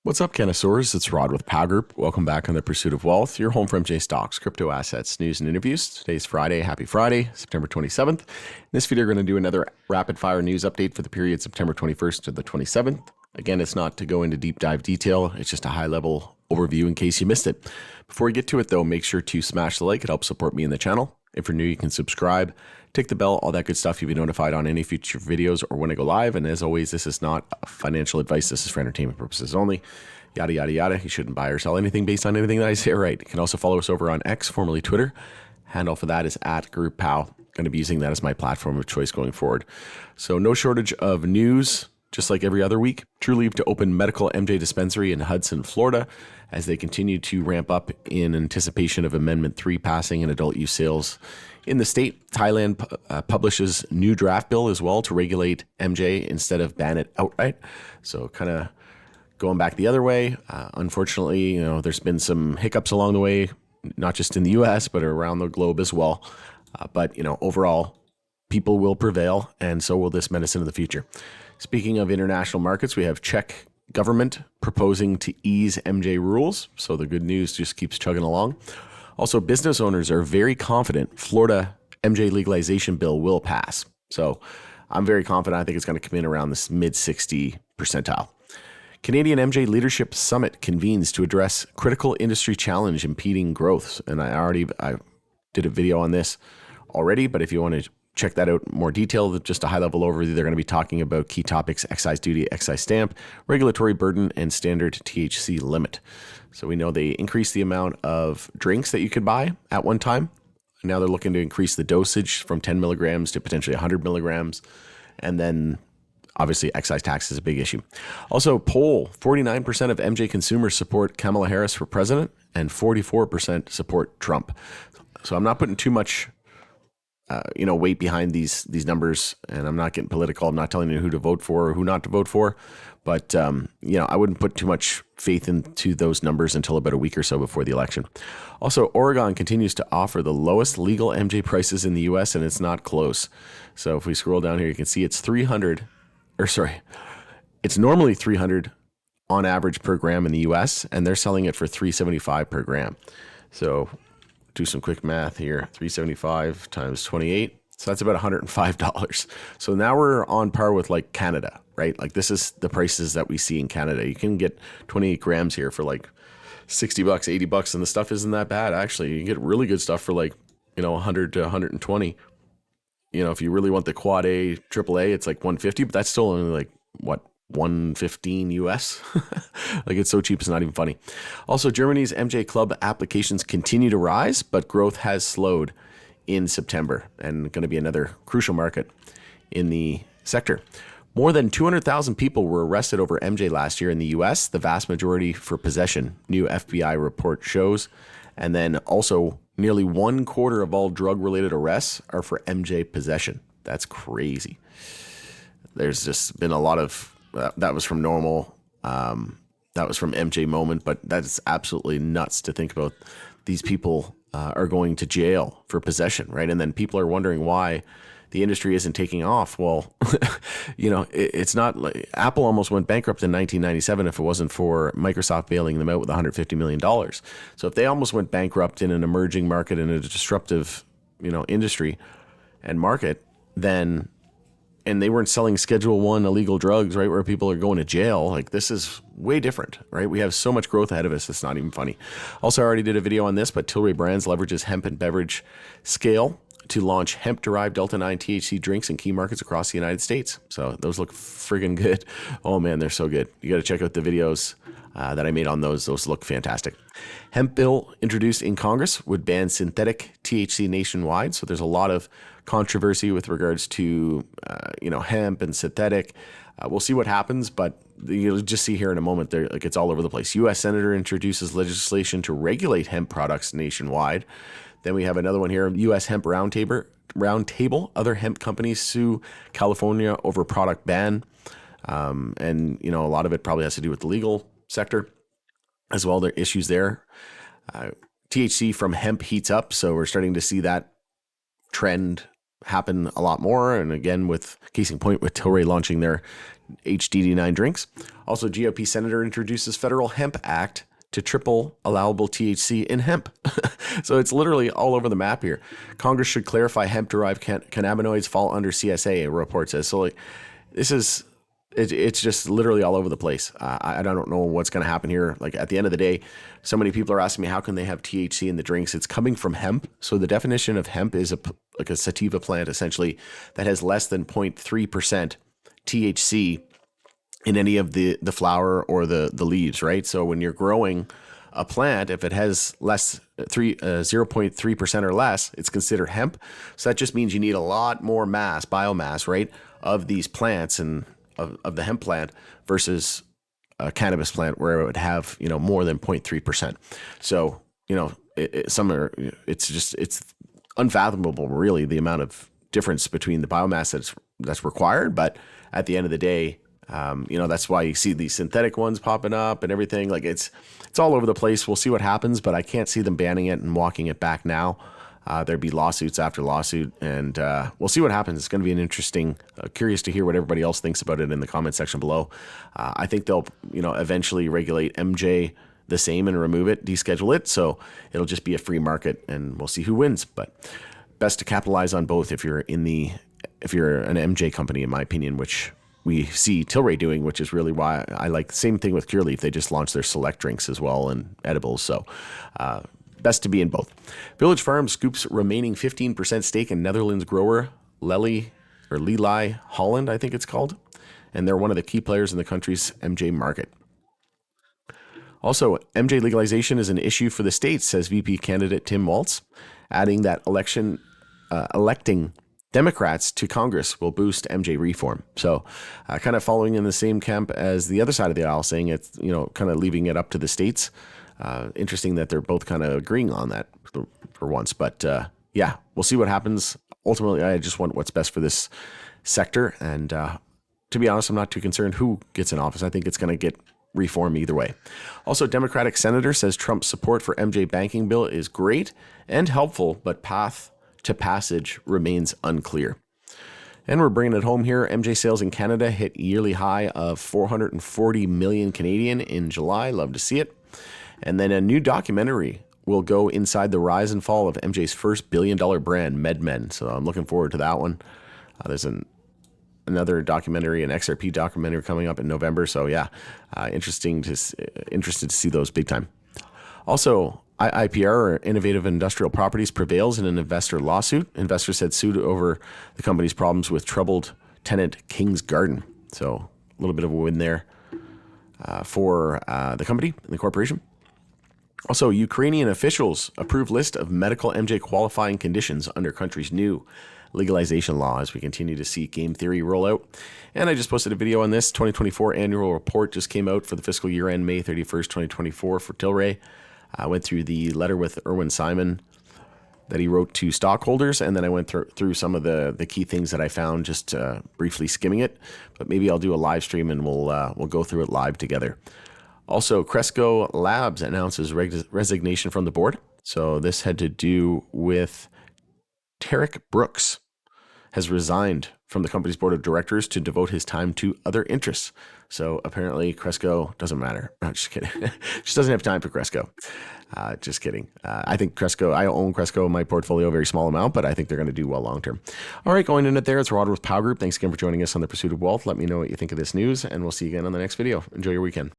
What's up, Cannasaurs? It's Rod with Pow Group. Welcome back on the Pursuit of Wealth, your home for MJ Stocks, crypto assets, news, and interviews. Today's Friday. Happy Friday, September 27th. In this video, we're going to do another rapid-fire news update for the period September 21st to the 27th. Again, it's not to go into deep dive detail. It's just a high-level overview in case you missed it. Before we get to it, though, make sure to smash the like. It helps support me in the channel. If you're new, you can subscribe, tick the bell, all that good stuff. You'll be notified on any future videos or when I go live. And as always, this is not financial advice. This is for entertainment purposes only. Yada, yada, yada. You shouldn't buy or sell anything based on anything that I say, right? You can also follow us over on X, formerly Twitter. Handle for that is @GroupPow. Going to be using that as my platform of choice going forward. So no shortage of news, just like every other week. Trulieve to open medical MJ dispensary in Hudson, Florida, as they continue to ramp up in anticipation of Amendment 3 passing and adult use sales in the state. Thailand publishes new draft bill as well to regulate MJ instead of ban it outright. So kind of going back the other way. Unfortunately, there's been some hiccups along the way, not just in the US, but around the globe as well. But overall, people will prevail, and so will this medicine of the future. Speaking of international markets, we have Czech government proposing to ease MJ rules. So the good news just keeps chugging along. Also, business owners are very confident Florida MJ legalization bill will pass. So I'm very confident. I think it's going to come in around this mid-60 percentile. Canadian MJ Leadership Summit convenes to address critical industry challenge impeding growth. And I did a video on this already, but if you want to check that out in more detail, just a high-level overview, they're going to be talking about key topics: excise duty, excise stamp, regulatory burden, and standard THC limit. So we know they increased the amount of drinks that you could buy at one time. Now they're looking to increase the dosage from 10 milligrams to potentially 100 milligrams. And then obviously excise tax is a big issue. Also, poll: 49% of MJ consumers support Kamala Harris for president and 44% support Trump. So I'm not putting too much weight behind these numbers, and I'm not getting political. I'm not telling you who to vote for or who not to vote for, but I wouldn't put too much faith into those numbers until about a week or so before the election. Also, Oregon continues to offer the lowest legal MJ prices in the U.S., and it's not close. So if we scroll down here, you can see it's it's normally $300 on average per gram in the U.S., and they're selling it for $375 per gram. So do some quick math here. 375 times 28. So that's about $105. So now we're on par with like Canada, right? Like this is the prices that we see in Canada. You can get 28 grams here for like $60, $80, and the stuff isn't that bad. Actually, you can get really good stuff for like, 100 to 120. If you really want the quad A, triple A, it's like 150, but that's still only like what, 115 US. Like it's so cheap, it's not even funny. Also, Germany's MJ Club applications continue to rise, but growth has slowed in September and going to be another crucial market in the sector. More than 200,000 people were arrested over MJ last year in the US, the vast majority for possession, new FBI report shows. And then also nearly 1/4 of all drug-related arrests are for MJ possession. That's crazy. There's just been a lot of that was from normal. That was from MJ moment, but that's absolutely nuts to think about. These people are going to jail for possession, right? And then people are wondering why the industry isn't taking off. Well, it's not like Apple almost went bankrupt in 1997 if it wasn't for Microsoft bailing them out with $150 million. So if they almost went bankrupt in an emerging market, in a disruptive, industry and market, and they weren't selling Schedule 1 illegal drugs, right, where people are going to jail. Like this is way different, right? We have so much growth ahead of us. It's not even funny. Also, I already did a video on this, but Tilray Brands leverages hemp and beverage scale to launch hemp-derived Delta-9 THC drinks in key markets across the United States. So those look friggin' good. Oh man, they're so good. You got to check out the videos that I made on those. Those look fantastic. Hemp bill introduced in Congress would ban synthetic THC nationwide. So there's a lot of controversy with regards to hemp and synthetic. We'll see what happens, but you'll just see here in a moment. It's all over the place. U.S. Senator introduces legislation to regulate hemp products nationwide. Then we have another one here, U.S. Hemp Roundtable. Other hemp companies sue California over product ban. And a lot of it probably has to do with the legal sector as well. There are issues there. THC from hemp heats up, so we're starting to see that trend happen a lot more. And again, with case in point, with Tilray launching their HDD9 drinks. Also, GOP senator introduces federal hemp act to triple allowable THC in hemp. So it's literally all over the map here. Congress should clarify hemp-derived cannabinoids fall under CSA, a report says. So like, this is, it's just literally all over the place. I don't know what's going to happen here. Like at the end of the day, so many people are asking me, how can they have THC in the drinks? It's coming from hemp. So the definition of hemp is like a sativa plant, essentially, that has less than 0.3% THC in any of the flower or the leaves, right? So when you're growing a plant, if it has less 0.3% or less, it's considered hemp. So that just means you need a lot more biomass, right, of these plants and of the hemp plant versus a cannabis plant where it would have, more than 0.3%. So, it's unfathomable, really, the amount of difference between the biomass that's required. But at the end of the day, that's why you see these synthetic ones popping up and everything. Like it's all over the place. We'll see what happens, but I can't see them banning it and walking it back now. There'd be lawsuits after lawsuit, and we'll see what happens. It's going to be an interesting, curious to hear what everybody else thinks about it in the comment section below. I think they'll, eventually regulate MJ the same and remove it, deschedule it. So it'll just be a free market, and we'll see who wins. But best to capitalize on both if you're an MJ company, in my opinion, which we see Tilray doing, which is really why I like the same thing with Cureleaf. They just launched their select drinks as well and edibles. So best to be in both. Village Farms scoops remaining 15% stake in Netherlands grower Lely Holland, I think it's called. And they're one of the key players in the country's MJ market. Also, MJ legalization is an issue for the states, says VP candidate Tim Walz, adding that electing Democrats to Congress will boost MJ reform. So kind of following in the same camp as the other side of the aisle, saying it's, kind of leaving it up to the states. Interesting that they're both kind of agreeing on that for once. But yeah, we'll see what happens. Ultimately, I just want what's best for this sector. And to be honest, I'm not too concerned who gets in office. I think it's going to get reform either way. Also, Democratic senator says Trump's support for MJ banking bill is great and helpful, but path to passage remains unclear. And we're bringing it home here. MJ sales in Canada hit yearly high of 440 million Canadian in July. Love to see it. And then a new documentary will go inside the rise and fall of MJ's first billion-dollar brand, MedMen. So I'm looking forward to that one. There's another documentary, an XRP documentary coming up in November. So yeah, interested to see those big time. Also, IPR, or Innovative Industrial Properties, prevails in an investor lawsuit. Investors had sued over the company's problems with troubled tenant King's Garden. So a little bit of a win there for the company and the corporation. Also, Ukrainian officials approve list of medical MJ qualifying conditions under country's new legalization law as we continue to see game theory roll out. And I just posted a video on this. 2024 annual report just came out for the fiscal year end May 31st, 2024 for Tilray. I went through the letter with Erwin Simon that he wrote to stockholders, and then I went through some of the key things that I found, just briefly skimming it. But maybe I'll do a live stream and we'll go through it live together. Also, Cresco Labs announces resignation from the board. So this had to do with Tarek Brooks has resigned from the company's board of directors to devote his time to other interests. So apparently Cresco doesn't matter. No, just kidding. Just doesn't have time for Cresco. Just kidding. I think Cresco, I own Cresco in my portfolio, a very small amount, but I think they're going to do well long term. All right, going in it there. It's Rod with Power Group. Thanks again for joining us on The Pursuit of Wealth. Let me know what you think of this news, and we'll see you again on the next video. Enjoy your weekend.